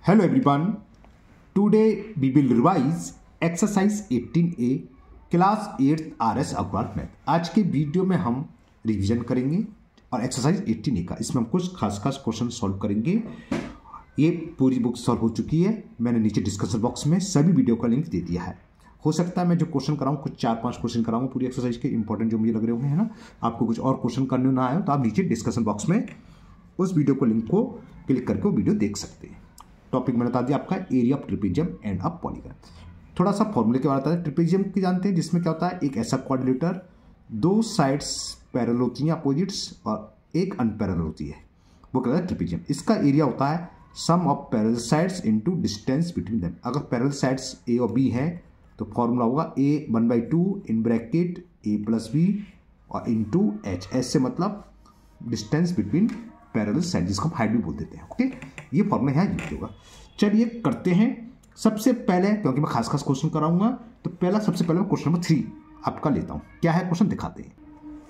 Hello everyone. Today we will revise exercise 18A class 8th RS अखबार math. आज के video में हम रिवीजन करेंगे और एक्सरसाइज 18A का इसमें हम कुछ खास क्वेश्चन सॉल्व करेंगे। ये पूरी बुक सॉल्व हो चुकी है। मैंने नीचे डिस्कशन बॉक्स में सभी वीडियो का लिंक दे दिया है। हो सकता है मैं जो क्वेश्चन कराऊँ कुछ 4-5 क्वेश्चन कराऊँ पूरी एक्सरसाइज के इंपॉर्टेंट जो मुझे लग रहे होंगे, है ना। आपको कुछ और क्वेश्चन करने ना आए तो आप नीचे डिस्कशन बॉक्स में उस वीडियो को लिंक को क्लिक करके वो वीडियो देख सकते हैं। टॉपिक मैंने बता दिया आपका area of trapezium end of polygon. थोड़ा सा फॉर्मूले के बारे में बताया। ट्रिपेजियम की जानते हैं जिसमें क्या होता है, एक ऐसा क्वाड्रिलेटर दो साइड्स पैरेलल होती हैं अपोजिट्स और एक अनपैरेलल होती है, वो कहता है ट्रिपेजियम। इसका एरिया होता है sum of parallel sides into distance between them. अगर पैरेलल साइड्स ए और बी है तो फॉर्मूला होगा A 1/2 in bracket A plus B और इंटू एच। एच से मतलब डिस्टेंस बिटवीन पैरेलल साइड, जिसको हम हाइट भी बोल देते हैं। ओके, ये फॉर्मूला यहाँ यूज होगा। चलिए करते हैं। सबसे पहले क्योंकि मैं खास क्वेश्चन कराऊंगा तो सबसे पहले मैं क्वेश्चन नंबर 3 आपका लेता हूँ। क्या है क्वेश्चन दिखाते हैं,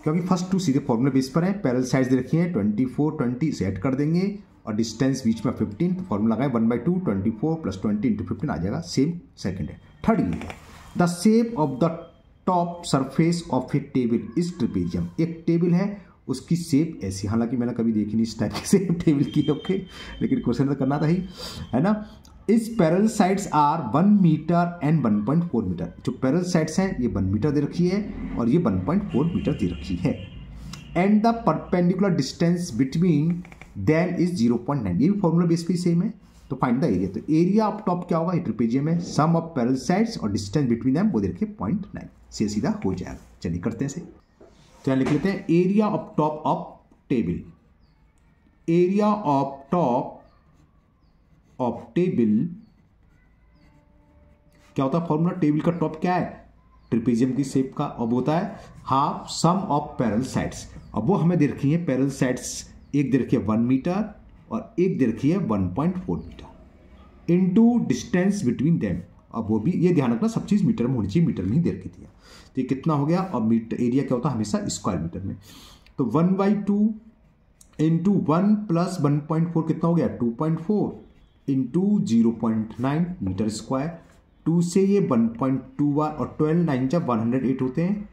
क्योंकि फर्स्ट 2 सीधे फॉर्मूले बेस पर है। पैरेलल साइड्स दे रखी है 24, 20 से ऐड कर देंगे और डिस्टेंस बीच में 15, तो फॉर्मूला लगाए 1/2 24 + 20 × 15 आ जाएगा। सेम सेकंड है। थर्ड ये the shape of the top surface of A table is trapezium. एक टेबल है उसकी शेप ऐसी, हालांकि मैंने कभी देखी नहीं इस टाइप की शेप टेबल की, ओके, लेकिन क्वेश्चन तो करना था ही, है ना। इस parallel sides are 1 metre and 1.4 metre. जो पैरेलल साइड्स हैं ये 1 मीटर दे रखी है और ये 1.4 मीटर दे रखी है। And the perpendicular distance between them is 0.9। ये भी फॉर्मूला बेस पे सेम है। तो फाइंड द एरिया। तो एरिया ऑफ टॉप क्या होगा, ट्रिपेजियम है, सम ऑफ पैरेलल साइड्स और डिस्टेंस बिटवीन देम वो दे रखे 0.9 से सीधा हो जाएगा। चलिए करते हैं इसे। तो यहाँ लिख लेते हैं area of top of table. Area of top of table क्या होता है, फॉर्मूला टेबल का टॉप क्या है, ट्रिपेजियम की शेप का, अब होता है half sum of parallel sides. अब वो हमें दे रखी है पैरेलल साइड्स, एक दे रखी है 1 मीटर और एक दे रखी है 1.4 metre into distance between them. अब वो भी ये ध्यान रखना सब चीज़ मीटर में होनी चाहिए, मीटर में ही दे रखी थी। तो ये कितना हो गया, और मीटर एरिया क्या होता है हमेशा स्क्वायर मीटर में। तो 1/2 इंटू 1 + 1.4 कितना हो गया 2.4 इंटू 0.9 मीटर स्क्वायर। 2 से ये 1.2 बार और 12 9 जब 108 होते हैं,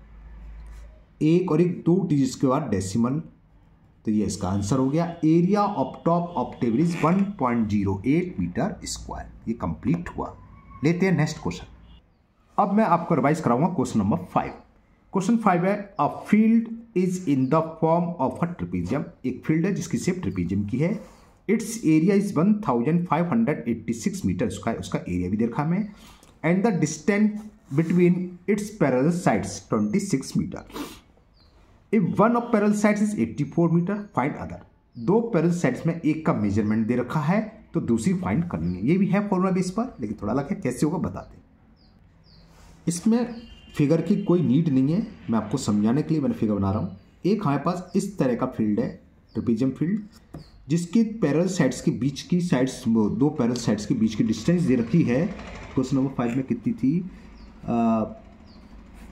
एक और एक 2 डिजिट्स के बाद डेसिमल। तो ये इसका आंसर हो गया। Area of top of table is 1.08 metre square. ये कंप्लीट हुआ। लेते हैं नेक्स्ट क्वेश्चन। अब मैं आपको रिवाइज कराऊंगा क्वेश्चन नंबर 5। क्वेश्चन 5 है a field is in the form of a trapezium. एक फील्ड है जिसकी शेप ट्रिपेजियम की है। It's area is 1586 metre square. उसका एरिया भी देखा मैं। And the distance between its parallel sides 26 metre. If one of parallel sides is 84 metre find other. दो पैरेलल साइड्स में एक का मेजरमेंट दे रखा है तो दूसरी फाइंड करनी है। ये भी है फॉर्मूला बेस पर, लेकिन थोड़ा अलग है। कैसे होगा बताते हैं। इसमें फिगर की कोई नीड नहीं है, मैं आपको समझाने के लिए मैंने फिगर बना रहा हूँ। एक हमारे पास इस तरह का फील्ड है ट्रिपेजियम फील्ड, जिसकी पैरेलल साइड्स के बीच की साइड्स, दो पैरेलल साइड्स के बीच की डिस्टेंस दे रखी है। क्वेश्चन नंबर 5 में कितनी थी,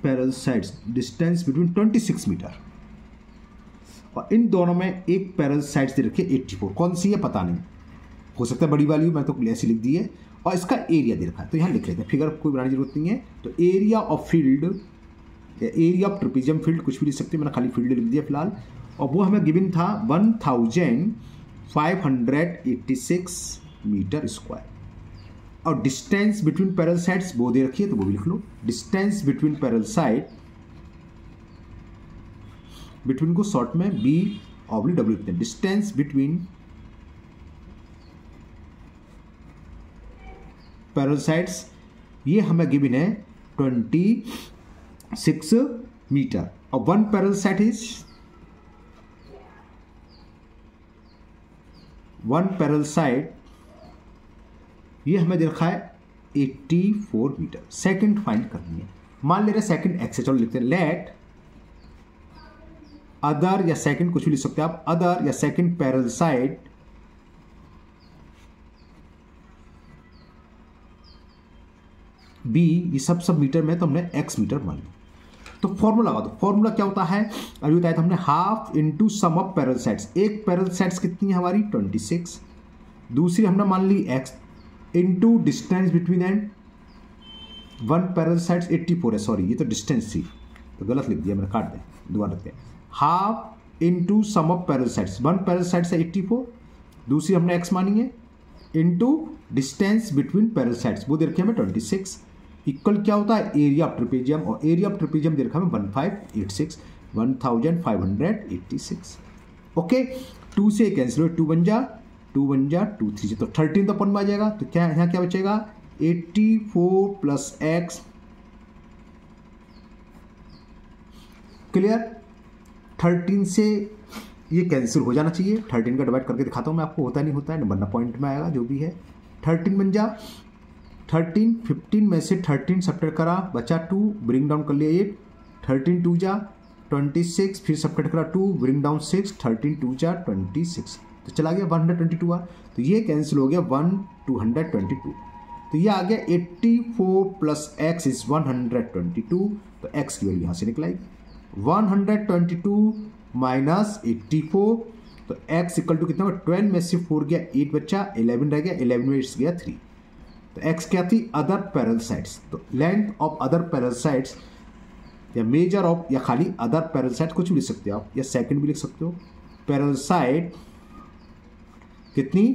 parallel sides distance between 26 metre और इन दोनों में एक पैरेलल साइड्स दे रखी है 84। कौन सी है पता नहीं, हो सकता है बड़ी वाली, मैं तो ऐसी लिख दी है। और इसका एरिया दे रखा है, तो यहाँ लिख लेते हैं। फिगर कोई बनाने की जरूरत नहीं है। तो area of field, area of trapezium field कुछ भी लिख सकते हैं, मैंने खाली फील्ड लिख दिया फिलहाल। और वो हमें गिवन था 1586 मीटर स्क्वायर। और डिस्टेंस बिटवीन पैरेलल साइड्स वो दे रखी है, तो वो भी लिख लो। Distance between parallel side, between को शॉर्ट में B/W लिखते हैं। डिस्टेंस बिटवीन पैरेलल साइड्स ये हमें गिवन है 26 मीटर। और one parallel side is, one parallel side ये हमें दे रखा है 84 मीटर। सेकंड फाइंड करनी है। मान ले रहे सेकंड एक्स है, चलो लिखते हैं लेट अदर या सेकंड कुछ भी लिख सकते हैं आप, अदर या सेकंड पैरेलल साइड बी। ये सब मीटर में, तो हमने एक्स मीटर मान लिया। तो फॉर्मूला लगा दो। फॉर्मूला क्या होता है, अभी बताया था हमने, half into sum of parallel sides. एक पैरेलल साइड्स कितनी है हमारी 26, दूसरी हमने मान ली X, into distance between and one parallel sides 84 है, सॉरी ये तो डिस्टेंस थी तो गलत लिख दिया मैंने, काट दें, दोबारा रखते हैं। Half into sum of parallel sides, one parallel sides है 84, दूसरी हमने एक्स मानी है, into distance between parallel sides वो दे रखे हमें 26, इक्वल क्या होता है एरिया ऑफ ट्रेपेजियम, और एरिया ऑफ ट्रेपेजियम दे रखा हमें 1586। ओके, 2 से कैंसिल हो, 2 बन जा 2 3 तो 13 तो अपन में आ जाएगा, तो क्या यहाँ क्या बचेगा 84 प्लस एक्स, क्लियर। 13 से ये कैंसिल हो जाना चाहिए, 13 का डिवाइड करके दिखाता हूँ मैं आपको, होता नहीं होता है, वरना पॉइंट में आएगा जो भी है। 13 बन जा 13, 15 में से 13 सब्ट्रैक्ट करा बचा 2, ब्रिंग डाउन कर लिया 8, 13 2 जा 26, फिर सब्ट्रैक्ट करा 2, ब्रिंग डाउन 6, 13 2 जा 26, तो चला गया 122 आ, तो ये कैंसिल हो गया 222, तो ये आ गया 84 प्लस एक्स इज 122, तो एक्स की वैल्यू यहाँ से निकलाएगी 122 माइनस 84, तो x इक्वल टू कितना हुआ 12 में से 4 गया 8 बच्चा 11 रह गया, 11 में 8 गया 3, तो x क्या थी अदर पैरेलल साइड्स, तो length of other parallel sides या मेजर ऑफ या खाली अदर पैरेलल साइड कुछ भी लिख सकते हो आप, या सेकंड भी लिख सकते हो, पैरेलल साइड कितनी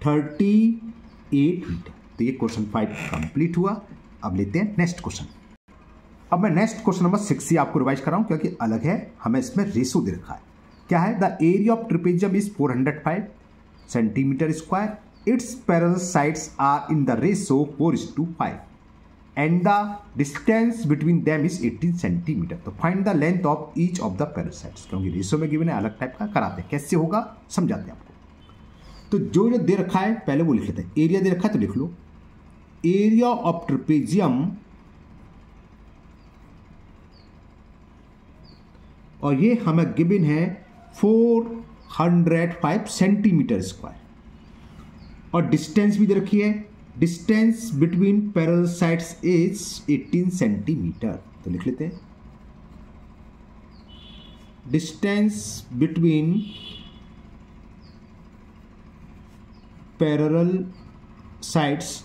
38 मीटर। तो ये क्वेश्चन 5 कंप्लीट हुआ। अब लेते हैं नेक्स्ट क्वेश्चन। अब मैं नेक्स्ट क्वेश्चन नंबर 6 से आपको रिवाइज कर रहा हूं क्योंकि अलग है, हमें इसमें रेशो दे रखा है। क्या है, the area of trapezium is 405 centimetre square, its parallel sides are in the ratio 4:5 and the distance between them is 18 centimetre, तो find the length of each of the parallel sides. क्योंकि ratio में given है, अलग type का कराते हैं, कैसे होगा समझाते हैं आपको। तो जो जो दे रखा है पहले वो लिख लेते हैं, एरिया दे रखा है तो लिख लो, एरिया ऑफ ट्रेपेजियम, और ये हमें गिवन है 405 सेंटीमीटर स्क्वायर, और डिस्टेंस भी दे रखी है, distance between parallel sides is 18 centimetre, तो लिख लेते हैं डिस्टेंस बिटवीन पैरेलल साइड्स,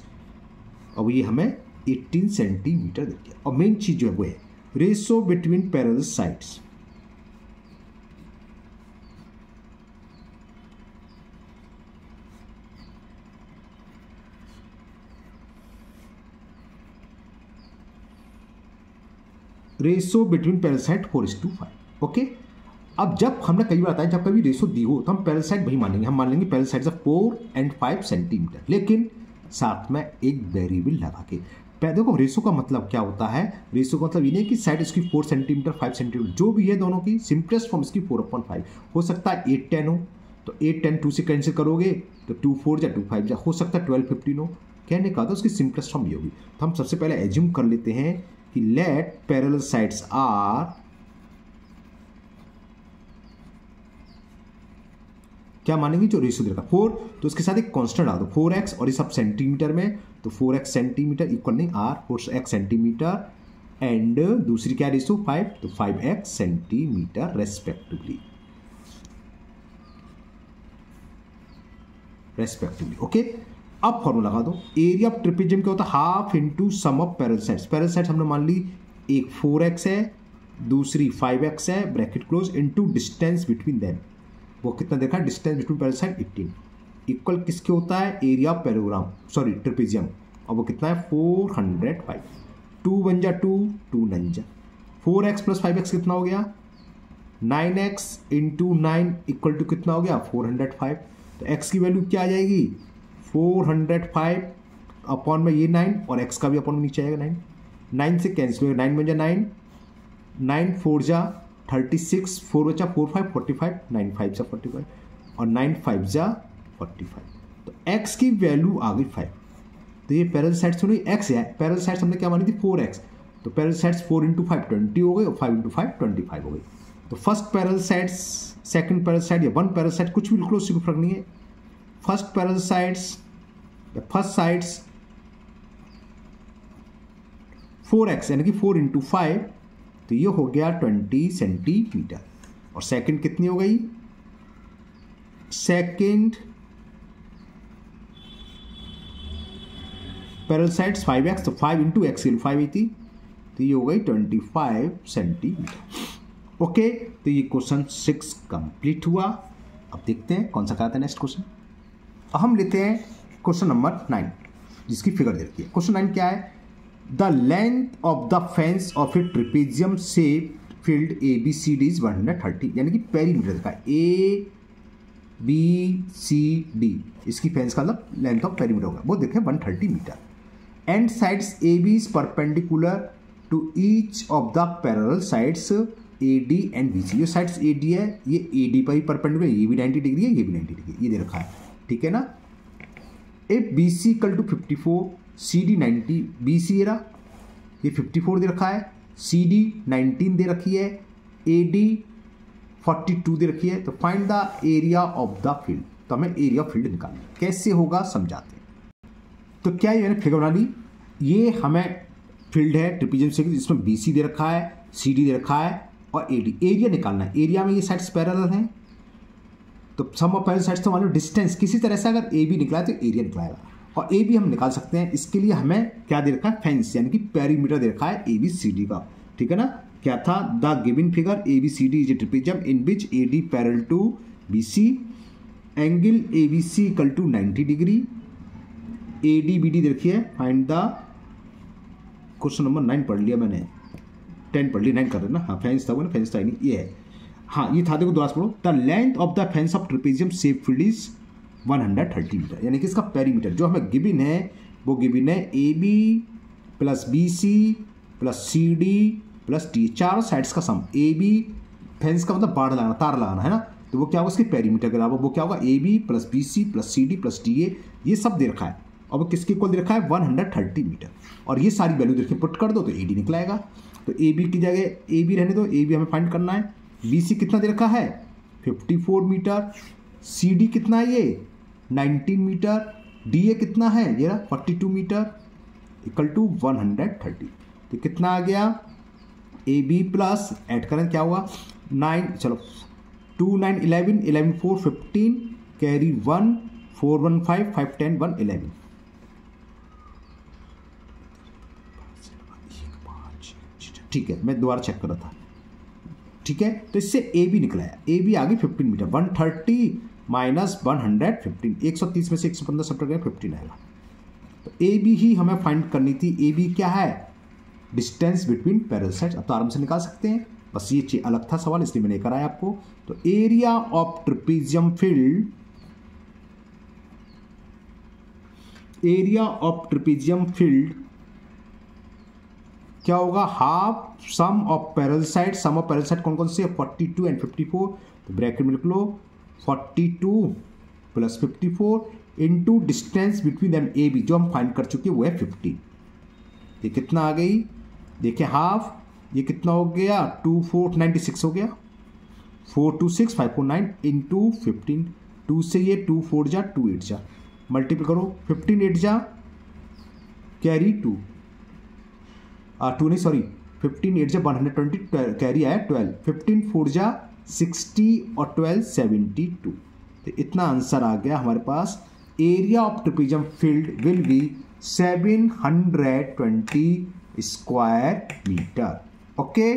और ये हमें 18 सेंटीमीटर दे दिया। और मेन चीज जो है वो है ratio between parallel sides, ratio between parallel side 4:5। Okay, अब जब हमने कई बार बताया जब कभी रेशो दी हो तो हम पैरेलल साइड वही मानेंगे, हम मान लेंगे पैरेलल साइड्स ऑफ 4 और 5 सेंटीमीटर, लेकिन साथ में एक वेरिएबल लगा के। देखो रेशो का मतलब क्या होता है, रेशो का मतलब ये नहीं कि साइड इसकी 4 सेंटीमीटर 5 सेंटीमीटर जो भी है दोनों की सिंपलेस्ट फॉर्म इसकी 4/5 हो सकता है, 810 हो तो 810 2 से कैंसिल करोगे तो 2 4 या 2 5 जा, हो सकता है 12 15 हो, कहने का था उसकी सिंपलेस्ट फॉर्म ये होगी। तो हम सबसे पहले एज्यूम कर लेते हैं कि लेट पैरेलल साइड्स आर क्या मानेंगे जो रेशियो दे रखा 4, तो उसके साथ एक कांस्टेंट डाल दो 4x, और ये सब सेंटीमीटर में, तो 4x सेंटीमीटर इक्वल नहीं r 4x सेंटीमीटर, एंड दूसरी क्या रेशियो 5, तो 5x सेंटीमीटर रेस्पेक्टिवली। ओके, अब फॉर्मूला लगा दो, एरिया ऑफ ट्रेपेजियम क्या होता है half into sum of parallel sides. Parallel sides हमने मान ली एक 4x है, दूसरी 5x है, bracket close, into distance between them, वो कितना देखा distance between parallel side 18, equal किसके होता है area of parallelogram sorry trapezium, और वो कितना है 405, 2 बन जा 2 2 9 जा, 4x प्लस 5x कितना हो गया 9x इंटू 9 इक्वल टू कितना हो गया 405, तो x की वैल्यू क्या आ जाएगी 405 अपॉन में ये 9, और x का भी अपॉन में नीचे आएगा 9, 9 से कैंसिल हो गया, 9 बन जा 9, 9 4 जा 36, 4 बचा 4 5 45, 9 5 जा 45, और 9 5 जा 45, तो x की वैल्यू आ गई 5। तो ये पैरेलल साइड्स में x है, पैरेलल साइड्स हमने क्या मानी थी 4x, तो पैरेलल साइड्स 4 × 5 20 हो गई, और 5 × 5 25 हो गई। तो first parallel sides, second parallel side या वन पैरेलल साइड कुछ भी लिख लो, उससे कोई फर्क नहीं है। फर्स्ट पैरेलल साइड्स या फर्स्ट साइड्स 4x यानी कि 4 × 5, तो ये हो गया 20 सेंटीमीटर, और सेकंड कितनी हो गई, सेकंड पैरेलल साइड्स 5x, तो 5 इंटू एक्स 5 थी, तो ये हो गई 25 सेंटीमीटर। ओके, तो ये क्वेश्चन 6 कंप्लीट हुआ। अब देखते हैं कौन सा आता है नेक्स्ट क्वेश्चन। अब हम लेते हैं क्वेश्चन नंबर 9, जिसकी फिगर दे रखी है। क्वेश्चन 9 क्या है? The length of the fence of a trapezium shape field ABCD is 130, यानी कि पेरीमीटर का ABCD, इसकी फेंस का मतलब लेंथ ऑफ पेरीमीटर होगा, वो देखें 130 metre. And sides AB is perpendicular to each of the parallel sides AD and BC। जो साइड्स AD है ये AD पर ही परपेंडिकुलर, ये भी 90 डिग्री है, ये भी 90 डिग्री, ये दे रखा है, ठीक है ना। ए BC equal to 54, CD 90, BC ये रहा, ये 54 दे रखा है, CD 19 दे रखी है, AD 42 दे रखी है। तो find the area of the field, तो हमें एरिया ऑफ फील्ड निकालना है। कैसे होगा समझाते हैं। तो क्या ये मैंने फिगर बना ली, ये हमें फील्ड है ट्रिपेजियम शेप जिसमें BC दे रखा है, CD दे रखा है और AD। एरिया निकालना है, एरिया में ये साइड्स पैरेलल हैं, तो सम ऑफ पैरेलल साइड्स तो मान लो डिस्टेंस, किसी तरह से अगर AB निकला है तो एरिया निकलाएगा, और AB हम निकाल सकते हैं। इसके लिए हमें क्या दे रखा है? फेंस, यानी कि पेरीमीटर दे रखा है ABCD का, ठीक है ना। क्या था? The given figure ABCD is a trapezium in which AD parallel to BC, angle ABC equal to 90 degree, ADBD दे रखी है। फाइंड द, क्वेश्चन नंबर 9 पढ़ लिया मैंने, 10 पढ़ लिया, 9 कर रहे ना, हाँ फेंस था वो ना, फेंस था नहीं, ये है, हाँ ये था, देखो दोबारा पढ़ो। The length of the fence of trapezium shape field is 130 metre, यानी कि इसका पेरीमीटर जो हमें गिवन है वो गिवन है AB plus BC plus CD plus D, चारों साइड्स का सम। AB फेंस का मतलब बाड़ लगाना, तार लगाना है ना, तो वो क्या होगा इसके पेरीमीटर के अलावा, वो क्या होगा AB plus BC plus CD plus DA, ये सब दे रखा है। और वो किसके इक्वल दे रखा है? 130 मीटर। और ये सारी वैल्यू देख के पुट कर दो तो AD निकलाएगा। तो AB की जगह AB रहने दो, AB हमें फाइंड करना है। BC कितना दे रखा है? 54 मीटर। CD कितना है? ये 19 मीटर। DA कितना है? ये 42 मीटर इक्वल टू 130। तो कितना आ गया? AB प्लस ऐड करें क्या हुआ? 9, चलो 2 9 11 11 4 15 कैरी 1 4 1 5 5 10 1 11। ठीक है, मैं दोबारा चेक कर रहा था, ठीक है। तो इससे AB निकला है, AB आ गई 15 मीटर। 130 माइनस 115, 130 में से 115 सब गया 15 आएगा। तो AB ही हमें फाइंड करनी थी। AB क्या है? Distance between parallel sides. अब तो आराम से निकाल सकते हैं, बस ये अलग था सवाल इसलिए मैंने कराया आपको। तो area of trapezium field, area of trapezium field क्या होगा? Half sum of parallel side. Sum of parallel side कौन कौन से? 42 एंड 54। तो ब्रैकेट में लिख लो 42 plus 54 into distance between them AB, जो हम फाइंड कर चुके वो है 50। ये कितना आ गई? देखिए हाफ, ये कितना हो गया? 2 4 96 हो गया। 4 2 6 5 4 9 इंटू 15। 2 से ये 2 4 जा 2 8 जा, मल्टीपल करो 15 8 जा कैरी 2 2 नहीं सॉरी 15 8 जा 120 कैरी आया 12। 15 4 जा 60 और 12 72। तो इतना आंसर आ गया हमारे पास। Area of trapezium field will be 720 square metre. Okay,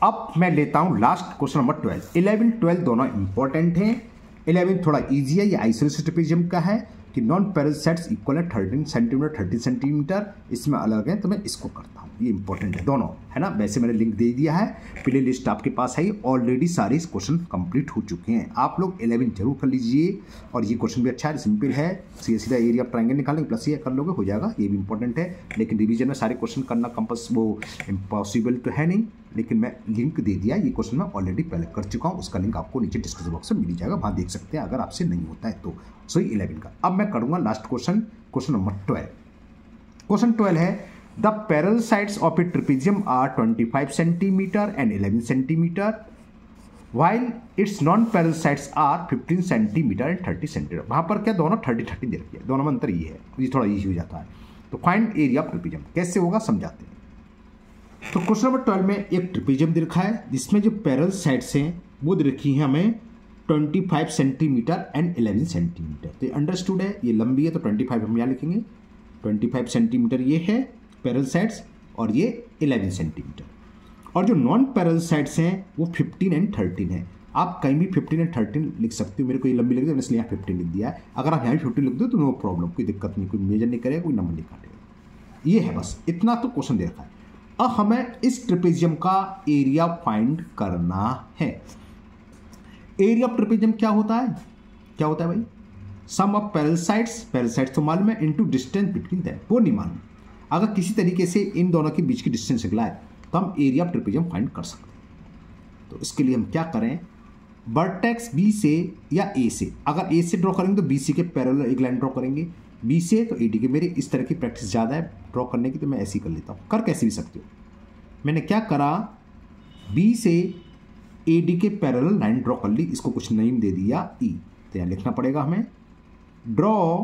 अब मैं लेता हूं लास्ट क्वेश्चन नंबर 12। 11 12 दोनों इंपॉर्टेंट हैं। 11 थोड़ा इजी है, ये आइसोलेटेड ट्रिपेजियम का है कि नॉन पैरेलल साइड्स इक्वल है 13 सेंटीमीटर 30 सेंटीमीटर, इसमें अलग है, तो मैं इसको करता हूँ। ये इंपॉर्टेंट है दोनों, है ना। वैसे मैंने लिंक दे दिया है, प्ले लिस्ट आपके पास है, ऑलरेडी सारे क्वेश्चन कंप्लीट हो चुके हैं। आप लोग 11 जरूर कर लीजिए। और ये क्वेश्चन भी अच्छा है, सिंपल है, सीधा सीधा एरिया ऑफ ट्रायंगल निकालेंगे प्लस ये कर लोगे, हो जाएगा। ये भी इंपॉर्टेंट है, लेकिन रिवीजन में सारे क्वेश्चन करना कंपल्स वो इम्पॉसिबल तो है नहीं, लेकिन मैं लिंक दे दिया। ये क्वेश्चन मैं ऑलरेडी पहले कर चुका हूँ, उसका लिंक आपको नीचे डिस्क्रिप्शन बॉक्स में मिल जाएगा, वहाँ देख सकते हैं अगर आपसे नहीं होता है तो। सो 11 का अब मैं करूँगा last question, question number 12। Question 12 है the parallel sides of a trapezium are 25 centimetre and 11 centimetre while its non parallel sides are 15 centimetre and 30 centimetre. वहाँ पर क्या दोनों 30-30 दे रखी है, दोनों में अंतर ये है, ये थोड़ा ईजी हो जाता है। तो फाइंड एरिया ऑफ ट्रिपेजियम कैसे होगा समझाते हैं। तो क्वेश्चन नंबर 12 में एक ट्रिपेजियम दे रखा है जिसमें जो पैरेलल साइड्स हैं वो दे रखी हैं हमें 25 सेंटीमीटर एंड 11 सेंटीमीटर। तो ये अंडरस्टूड है, ये लंबी है तो 25 हम यहाँ लिखेंगे, 25 सेंटीमीटर ये है पैरेलल साइड्स और ये 11 सेंटीमीटर। और जो नॉन पैरेलल साइड्स हैं वो 15 एंड 13 है। आप कहीं भी 15 एंड 13 लिख सकते हो, मेरे को ये लंबी लग रही है इसलिए यहाँ 15 लिख दिया है। अगर आप यहाँ भी 15 लिख दो तो नो प्रॉब्लम, कोई दिक्कत नहीं, कोई मेजर नहीं करेगा, कोई नंबर नहीं काटेगा। ये है बस, इतना तो क्वेश्चन दे रखा है। अब हमें इस ट्रेपेजियम का एरिया फाइंड करना है। एरिया ऑफ ट्रेपेजियम क्या होता है, क्या होता है भाई? सम ऑफ पैरेलल साइड्स तो मालूम है, इनटू डिस्टेंस बिटवीन देम, वो नहीं मालूम। अगर किसी तरीके से इन दोनों के बीच की डिस्टेंस निकला है तो हम एरिया ऑफ ट्रेपेजियम फाइंड कर सकते हैं। तो इसके लिए हम क्या करें, वर्टेक्स बी से या ए से, अगर ए से ड्रॉ करेंगे तो बी सी के पैरेलल एक लाइन ड्रॉ करेंगे, बी से तो ए डी के। मेरी इस तरह की प्रैक्टिस ज़्यादा है ड्रॉ करने की, तो मैं ऐसे ही कर लेता हूँ, कर कैसे भी सकते हो। मैंने क्या करा, बी से ए डी के पैरेलल लाइन ड्रॉ कर ली, इसको कुछ नेम दे दिया ई। तो यहाँ लिखना पड़ेगा हमें, draw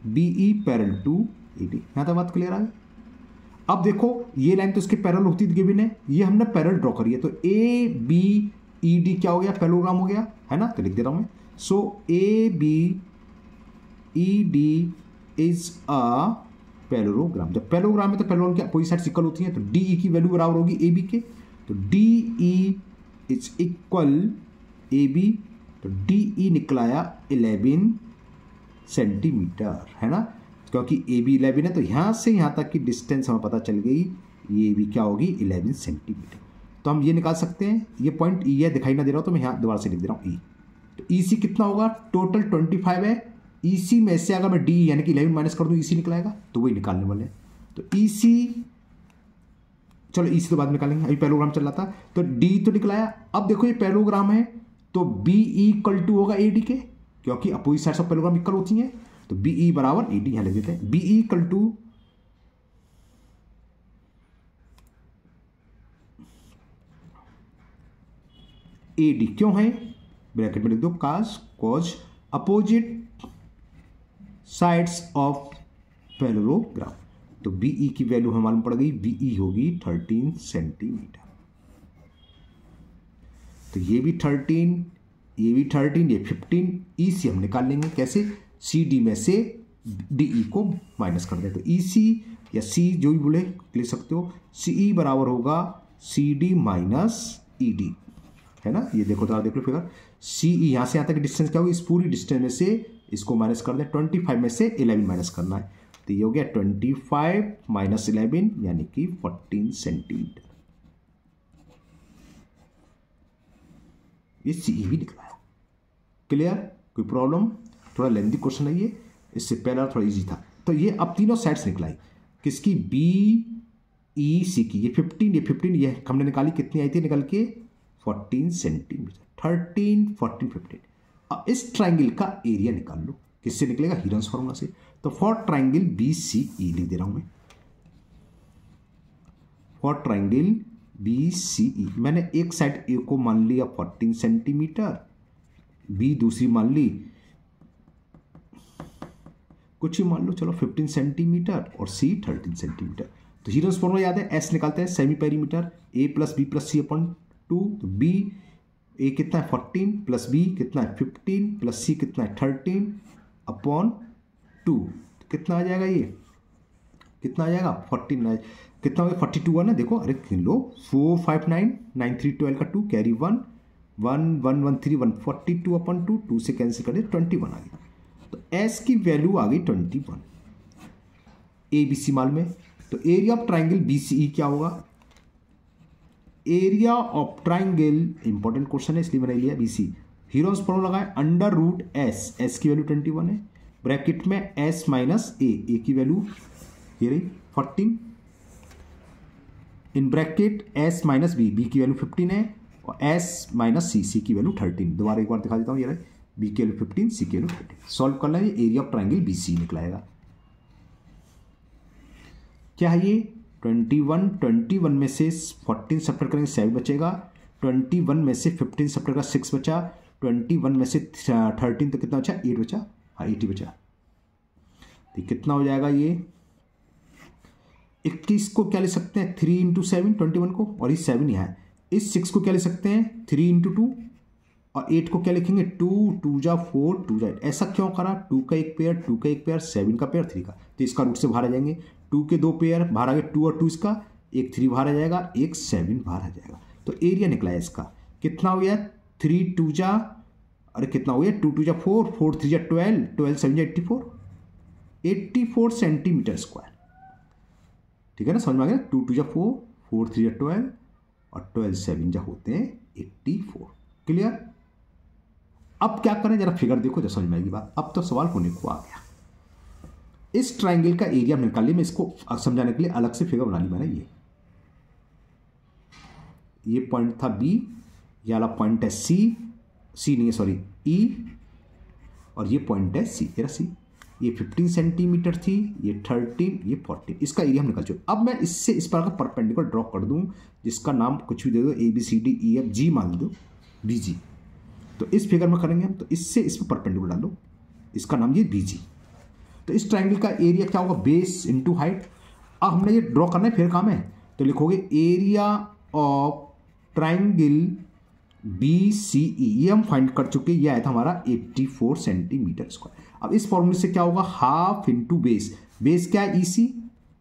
b e parallel to A d. यहाँ तक बात क्लियर आ गई। अब देखो ये लाइन तो इसके पैरेलल होती थी गिवन है, ये हमने पैरेलल ड्रॉ करी है, तो ए बी ई डी क्या हो गया, पैरेललोग्राम हो गया है ना। तो लिख दे रहा हूँ मैं, so A B E D is a parallelogram. जब पैरेललोग्राम है तो पैरेललोग्राम की अपोजिट साइड्स इक्वल होती हैं, तो डी ई की वैल्यू बराबर होगी ए बी के। तो d e is equal a b, तो डी ई निकलाया 11 सेंटीमीटर है ना, क्योंकि ए बी 11 है, तो यहाँ से यहाँ तक की डिस्टेंस हमें पता चल गई, ये भी क्या होगी 11 सेंटीमीटर। तो हम ये निकाल सकते हैं, ये पॉइंट ई है, दिखाई ना दे रहा हो तो मैं यहाँ दोबारा से लिख दे रहा हूँ ई। तो ई सी कितना होगा, टोटल 25 है, ई सी में से अगर मैं डी यानी कि 11 माइनस कर दूँ, ई सी निकलाएगा, तो वही निकालने वाले हैं। तो ई सी, चलो ई सी तो बाद में निकालेंगे, अभी पैरेललोग्राम चल रहा था, तो डी तो निकलाया। अब देखो ये पैरेललोग्राम है, तो बी ई इक्वल टू होगा ए डी के, क्योंकि opposite sides of parallelogram equal होती हैं। तो बी ई बराबर ए डी, यहाँ लिख देते हैं, B E equal to A D, क्यों है ब्रैकेट में लिख दो, cause cause opposite sides of parallelogram. तो बी ई की वैल्यू हमें मालूम पड़ गई, बी ई होगी 13 सेंटीमीटर। तो ये भी 13, ये भी 13, ये 15, ई सी हम निकाल लेंगे कैसे, सी डी में से डी ई को माइनस कर दे। तो ई सी या सी जो भी बोले ले सकते हो, सी ई बराबर होगा c d minus e d है ना। ये देखो तो देख लो फिगर, सी ई यहाँ से यहाँ तक डिस्टेंस क्या होगी, इस पूरी डिस्टेंस में से इसको माइनस कर दें, 25 में से 11 माइनस करना है, तो ये हो गया 25 माइनस 11 यानी कि 14 सेंटीमीटर। ये सी ई भी निकला है। क्लियर, कोई प्रॉब्लम? थोड़ा लेंथी क्वेश्चन है ये, इससे पहला थोड़ा इजी था। तो ये अब तीनों साइड्स निकलाई किसकी, बी ई सी की, ये 15 ये 15 ये हमने निकाली, कितनी आई थी निकल के 14 सेंटीमीटर, 13 14 15। अब इस ट्राइंगल का एरिया निकाल लो, किससे निकलेगा, हीरन्स फार्मूला से। तो फॉर ट्राइंगल बी सी ई लिख दे रहा हूं मैं, फॉर ट्राइंगल बी सी ई, मैंने एक साइड ए को मान लिया 14 सेंटीमीटर, बी दूसरी मान ली कुछ ही मान लो, चलो 15 सेंटीमीटर और सी 13 सेंटीमीटर। तो हीरन्स फार्मूला याद है, एस निकालते हैं सेमी पेरीमीटर, ए प्लस बी प्लस सी अपॉन 2। तो बी ए कितना है 14 प्लस बी कितना है 15 प्लस सी कितना है 13 अपॉन 2। तो कितना आ जाएगा, ये कितना आ जाएगा 14, कितना हो गया 42 है ना। देखो अरे गिन लो, 4 5 9 9 3 12 का 2 कैरी 1 1 1 1 3 1 42 अपॉन 2, 2 से कैंसिल कर दे 21 आ गया। तो एस की वैल्यू आ गई 21, ए बी सी मालूम है। तो area of triangle B C E क्या होगा, area of triangle, important question है इसलिए मैंने लिया बी सी। हीरोज फॉर्मूला लगाए अंडर रूट एस, एस की वैल्यू 21 है, ब्रैकेट में एस माइनस ए की वैल्यू ये रही 14, in bracket s minus b, b की वैल्यू 15 है, और एस माइनस सी, सी की वैल्यू 13। दोबारा एक बार दिखा देता हूँ, ये रहे बी की वैल्यू 15, सी की वैल्यू 13। सॉल्व करना है, area of triangle B C निकलाएगा। क्या है ये 21 में से 14 सब्ट्रैक्ट करेंगे 7 बचेगा, 21 में से 15 सब्ट्रैक्ट करेंगे 6 बचा, 21 में से 13 तो कितना बचा 8 बचा, हाँ 80 बचा। तो कितना हो जाएगा ये 21 को क्या ले सकते हैं 3 × 7 21 को, और ये 7 यहाँ है। इस 6 को क्या ले सकते हैं 3 × 2 और 8 को क्या लिखेंगे 2 2 जा 4 2 जा 8। ऐसा क्यों करा, 2 का एक पेयर 2 का एक पेयर 7 का पेयर 3 का, तो इसका रूट से बाहर आ जाएंगे। 2 के 2 पेयर बाहर आ गए 2 और 2 इसका, एक 3 बाहर आ जाएगा, एक 7 बाहर आ जाएगा। तो एरिया निकला है इसका कितना हो गया 3 2 जा, अरे कितना हो गया 2 2 जा 4 4 3 जा 12 12 7 जा 84 सेंटीमीटर स्क्वायर। ठीक है ना, समझ में आ गया। 2 2 जा 4 4 3 जा 12 और 12 7 जा होते हैं 84। क्लियर। अब क्या करें जरा फिगर देखो, जरा समझ में आएगी बात। अब तो सवाल होने को आ गया। इस ट्राइंगल का एरिया निकाल लिया। मैं इसको समझाने के लिए अलग से फिगर बना ली मैंने। ये पॉइंट था बी, ये वाला पॉइंट है सी नहीं है सॉरी ई, और ये पॉइंट है सी, तेरा सी। ये 15 सेंटीमीटर थी, ये 13, ये 14। इसका एरिया हम निकाल चुके। अब मैं इससे इस पर का परपेंडिकुलर ड्रॉ कर दूं, जिसका नाम कुछ भी दे दो, a b c d e f g मान दो, बी जी। तो इस फिगर में करेंगे हम, तो इससे इस पर परपेंडिकुलर डालो, इसका नाम ये बी जी। तो इस ट्राइंगल का एरिया क्या होगा, बेस इंटू हाइट। अब हमने ये ड्रॉ करना है, फिर काम है, तो लिखोगे area of triangle B C E, ये हम फाइंड कर चुके, ये आया था हमारा 84 सेंटीमीटर स्क्वायर। अब इस फॉर्मूले से क्या होगा, हाफ इंटू बेस, बेस क्या है ईसी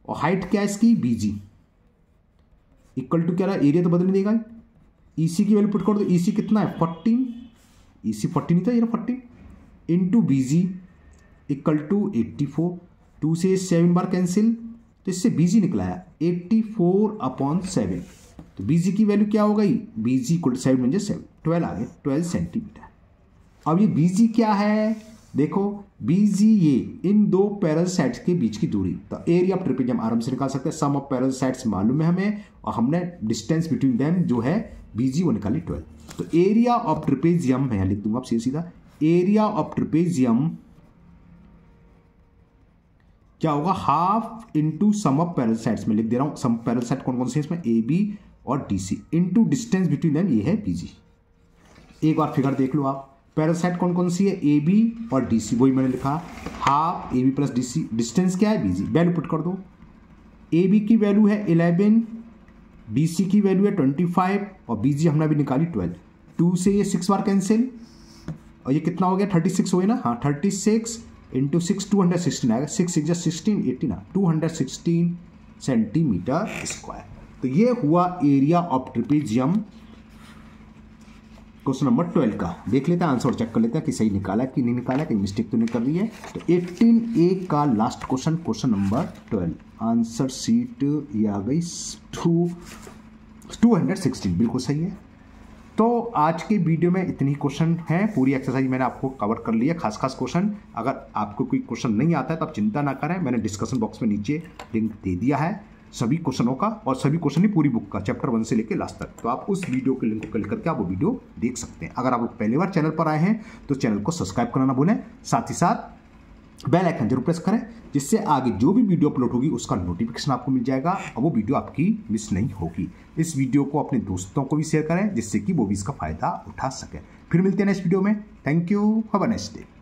और हाइट क्या है इसकी बीजी, इक्वल टू क्या रहा, एरिया तो बदल नहीं देगा, ईसी की वैल्यू पुट कर दो। ईसी कितना है 14, ईसी 14 नहीं था, ये 14 इंटू बीजी इक्वल टू 84। 2 से 7 बार कैंसिल, तो इससे बीजी निकला है 84/7। तो बीजी की वैल्यू क्या हो गई, बीजी इक्वल टू 7 म्हणजे 7 12 आ गए 12 सेंटीमीटर। अब ये बीजी क्या है, देखो बीजी ये इन दो पैरेलल साइड्स के बीच की दूरी। तो एरिया ऑफ ट्रेपेजियम आराम से निकाल सकते हैं, सम ऑफ पैरेलल साइड्स मालूम है हमें, और हमने डिस्टेंस बिटवीन देम जो है बीजी वो निकाली 12। तो एरिया ऑफ ट्रेपेजियम मैं लिख दूंगा सीधा, एरिया ऑफ ट्रेपेजियम क्या होगा, half into sum of parallel sides में लिख दे रहा हूं। सम पैरेलल साइड कौन कौन से इसमें, ए बी और d c, into distance between them ये है बीजी। एक बार फिगर देख लो आप, पैरेलल साइड कौन कौन सी है, ए बी और डी सी, वही मैंने लिखा half a b plus d c, distance क्या है बीजी, वैल्यू पुट कर दो। ए बी की वैल्यू है 11, डी सी की वैल्यू है 25 और बीजी हमने अभी निकाली 12। 2 से ये 6 बार कैंसिल, और ये कितना हो गया 36 हो गया ना, हाँ 36 इंटू 6 216 आएगा, 6 6 16 18 216 सेंटीमीटर स्क्वायर। तो ये हुआ area of trapezium question number 12 का। देख लेते हैं आंसर और चेक कर लेते हैं कि सही निकाला कि नहीं निकाला, कहीं मिस्टेक तो नहीं कर रही है। तो 18A का last question, question number 12, answer sheet ये आ गई 216, बिल्कुल सही है। तो आज के वीडियो में इतनी क्वेश्चन है, पूरी एक्सरसाइज मैंने आपको कवर कर लिया, खास क्वेश्चन। अगर आपको कोई क्वेश्चन नहीं आता है तो आप चिंता ना करें, मैंने डिस्कशन बॉक्स में नीचे लिंक दे दिया है सभी क्वेश्चनों का, और सभी क्वेश्चन ही पूरी बुक का चैप्टर 1 से लेकर लास्ट तक। तो आप उस वीडियो के लिंक को क्लिक करके आप वो वीडियो देख सकते हैं। अगर आप लोग पहली बार चैनल पर आए हैं तो चैनल को सब्सक्राइब करना ना भूलें, साथ ही साथ बेल आइकन जरूर प्रेस करें, जिससे आगे जो भी वीडियो अपलोड होगी उसका नोटिफिकेशन आपको मिल जाएगा और वो वीडियो आपकी मिस नहीं होगी। इस वीडियो को अपने दोस्तों को भी शेयर करें, जिससे कि वो भी इसका फायदा उठा सकें। फिर मिलते हैं नेक्स्ट वीडियो में। Thank you, have a nice day.